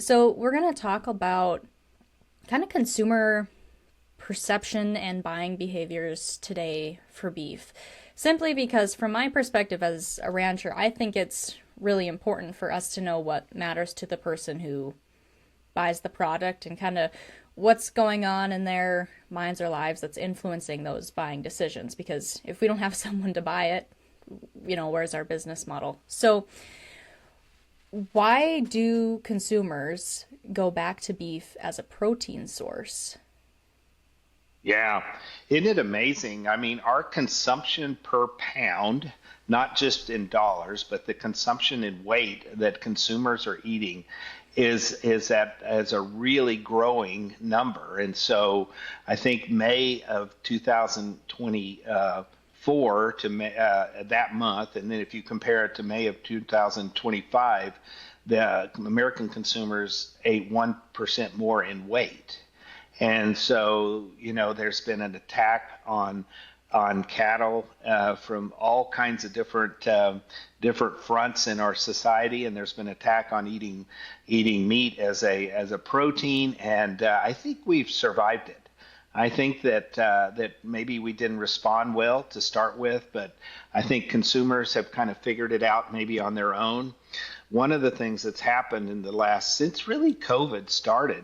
So, we're going to talk about kind of consumer perception and buying behaviors today for beef. Simply because, from my perspective as a rancher, I think it's really important for us to know what matters to the person who buys the product and kind of what's going on in their minds or lives that's influencing those buying decisions. Because if we don't have someone to buy it, where's our business model? So, why do consumers go back to beef as a protein source? Yeah, isn't it amazing? I mean, our consumption per pound, not just in dollars, but the consumption in weight that consumers are eating is at as a really growing number. And so I think May of 2024 to May, that month, and then if you compare it to May of 2025, the American consumers ate 1% more in weight. And so, there's been an attack on cattle from all kinds of different fronts in our society, and there's been attack on eating meat as a protein, and I think we've survived it. I think that maybe we didn't respond well to start with, but I think consumers have kind of figured it out maybe on their own. One of the things that's happened in the last since really COVID started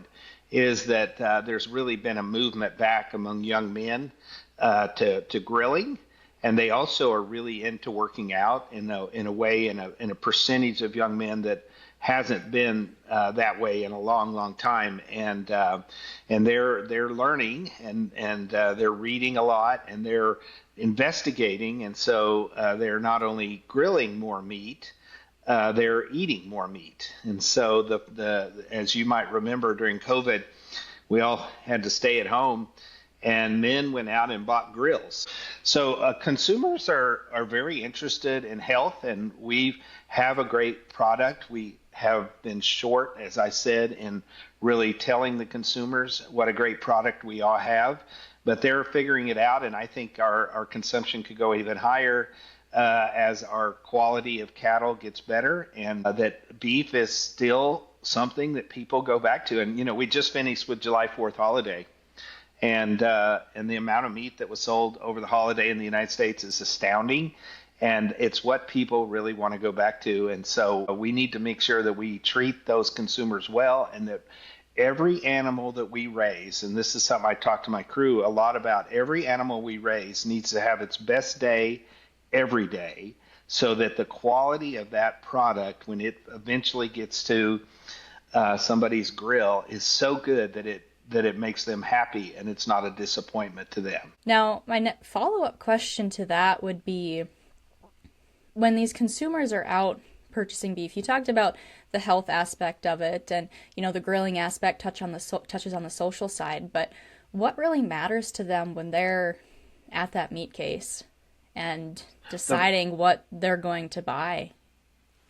is that there's really been a movement back among young men to grilling, and they also are really into working out in a way in a percentage of young men that hasn't been that way in a long, long time, and they're learning and they're reading a lot and they're investigating, and so they're not only grilling more meat. They're eating more meat, and so the as you might remember during COVID, we all had to stay at home, and men went out and bought grills. So consumers are very interested in health, and we have a great product. We have been short, as I said, in really telling the consumers what a great product we all have, but they're figuring it out, and I think our consumption could go even higher as our quality of cattle gets better, and that beef is still something that people go back to. And we just finished with July 4th holiday, and the amount of meat that was sold over the holiday in the United States is astounding, and it's what people really want to go back to. And so we need to make sure that we treat those consumers well, and that every animal that we raise, and this is something I talk to my crew a lot about, every animal we raise needs to have its best day every day, so that the quality of that product, when it eventually gets to somebody's grill, is so good that it makes them happy and it's not a disappointment to them. Now, my follow-up question to that would be, when these consumers are out purchasing beef, you talked about the health aspect of it, and the grilling aspect touches on the social side, but what really matters to them when they're at that meat case and deciding what they're going to buy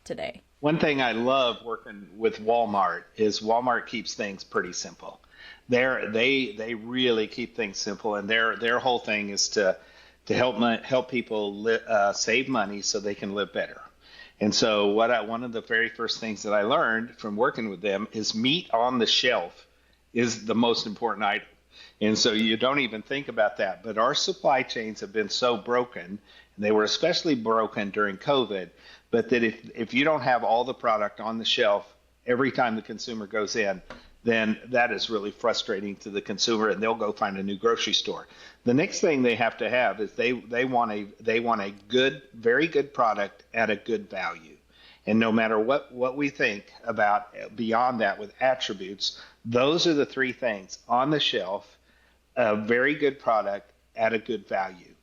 today? One thing I love working with Walmart is Walmart keeps things pretty simple. They really keep things simple, and their whole thing is to help people save money so they can live better. And so one of the very first things that I learned from working with them is meat on the shelf is the most important item. And so you don't even think about that. But our supply chains have been so broken, and they were especially broken during COVID, but that if you don't have all the product on the shelf every time the consumer goes in, then that is really frustrating to the consumer, and they'll go find a new grocery store. The next thing they have to have is they want a good, very good product at a good value. And no matter what we think about beyond that with attributes, those are the three things on the shelf: a very good product at a good value.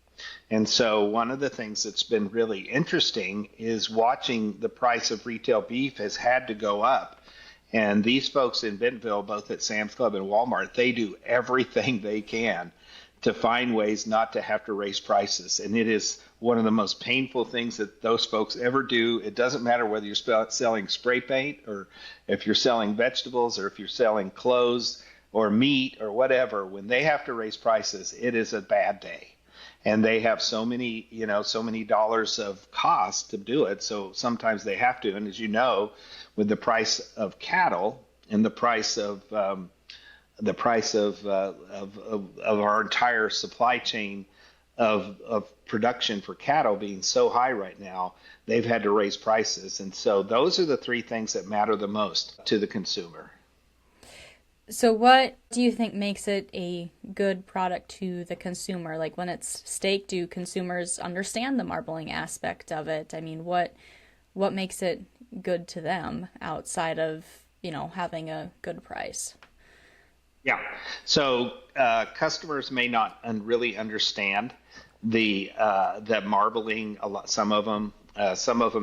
And so one of the things that's been really interesting is watching the price of retail beef has had to go up. And these folks in Bentonville, both at Sam's Club and Walmart, they do everything they can to find ways not to have to raise prices. And it is one of the most painful things that those folks ever do. It doesn't matter whether you're selling spray paint, or if you're selling vegetables, or if you're selling clothes or meat or whatever. When they have to raise prices, it is a bad day. And they have so many dollars of cost to do it. So sometimes they have to. And as you know, with the price of cattle and the price of our entire supply chain of production for cattle being so high right now, they've had to raise prices. And so those are the three things that matter the most to the consumer. So, what do you think makes it a good product to the consumer? Like when it's steak, do consumers understand the marbling aspect of it? I mean, what makes it good to them outside of, having a good price? Yeah. So customers may not really understand the marbling. A lot, some of them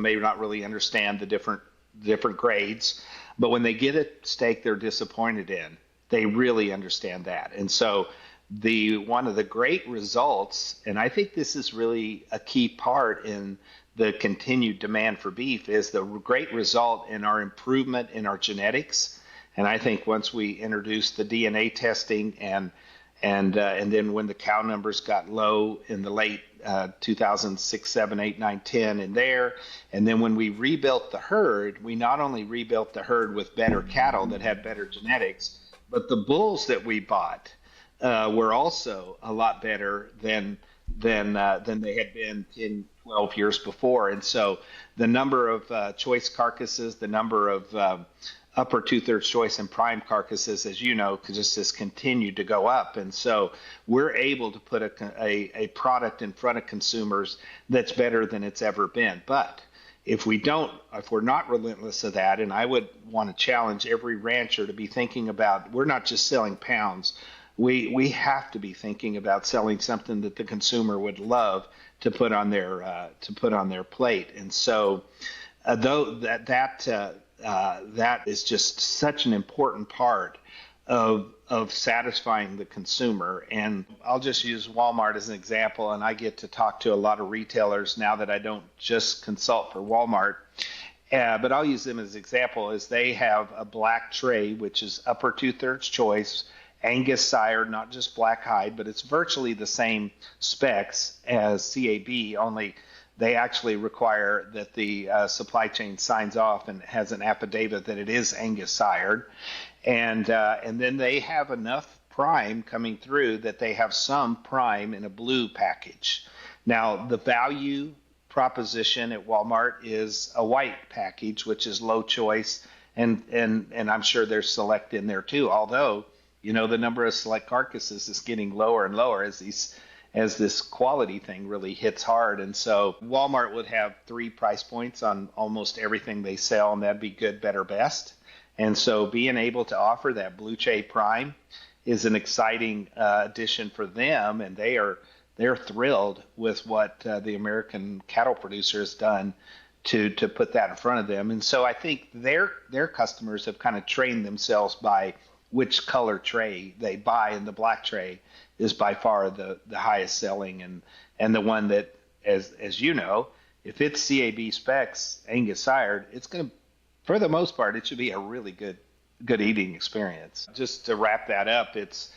may not really understand the different grades. But when they get a steak they're disappointed in, they really understand that. And so the one of the great results, and I think this is really a key part in the continued demand for beef, is the great result in our improvement in our genetics. And I think once we introduced the DNA testing and then when the cow numbers got low in the late 2006, 7, 8, 9, 10 in there, and then when we rebuilt the herd, we not only rebuilt the herd with better cattle that had better genetics, but the bulls that we bought were also a lot better than they had been 10, 12 years before. And so the number of choice carcasses, the number of upper two-thirds choice and prime carcasses, as you know, just has continued to go up. And so we're able to put a product in front of consumers that's better than it's ever been. But if we're not relentless of that, and I would want to challenge every rancher to be thinking about, we're not just selling pounds. We have to be thinking about selling something that the consumer would love to put on their plate. And so though that is just such an important part of satisfying the consumer. And I'll just use Walmart as an example, and I get to talk to a lot of retailers now that I don't just consult for Walmart. But I'll use them as an example, as they have a black tray, which is upper two-thirds choice, Angus sire, not just black hide, but it's virtually the same specs as CAB, only they actually require that the supply chain signs off and has an affidavit that it is Angus sired. And then they have enough prime coming through that they have some prime in a blue package. Now, the value proposition at Walmart is a white package, which is low choice, and I'm sure there's select in there too, although the number of select carcasses is getting lower and lower as this quality thing really hits hard. And so Walmart would have 3 price points on almost everything they sell, and that'd be good, better, best. And so being able to offer that Blue Jay Prime is an exciting addition for them, and they're thrilled with what the American cattle producer has done to put that in front of them. And so I think their customers have kind of trained themselves by which color tray they buy, and the black tray is by far the highest selling and the one that, as you know, if it's CAB specs Angus sired, it's going to, for the most part, it should be a really good eating experience. Just to wrap that up, it's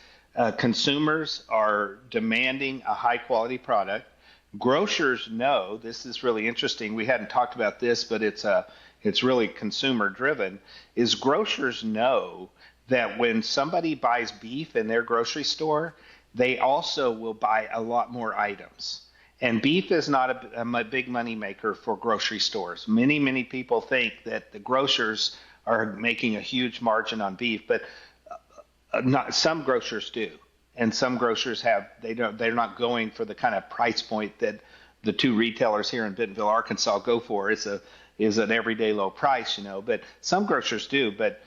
consumers are demanding a high quality product. Grocers know, this is really interesting. We hadn't talked about this, but it's really consumer driven. Is grocers know that when somebody buys beef in their grocery store, they also will buy a lot more items. And beef is not a big money maker for grocery stores. Many, many people think that the grocers are making a huge margin on beef, but not some grocers do. And some grocers they're not going for the kind of price point that the 2 retailers here in Bentonville, Arkansas go for. Is an everyday low price, but some grocers do. But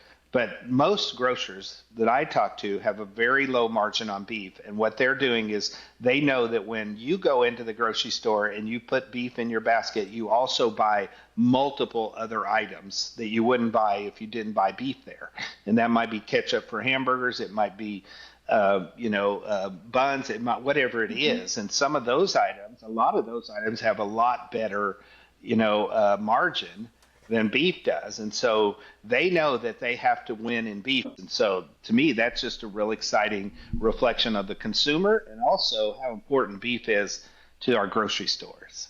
most grocers that I talk to have a very low margin on beef. And what they're doing is they know that when you go into the grocery store and you put beef in your basket, you also buy multiple other items that you wouldn't buy if you didn't buy beef there. And that might be ketchup for hamburgers. It might be, buns, whatever it is. And a lot of those items have a lot better, margin than beef does. And so they know that they have to win in beef. And so to me, that's just a real exciting reflection of the consumer and also how important beef is to our grocery stores.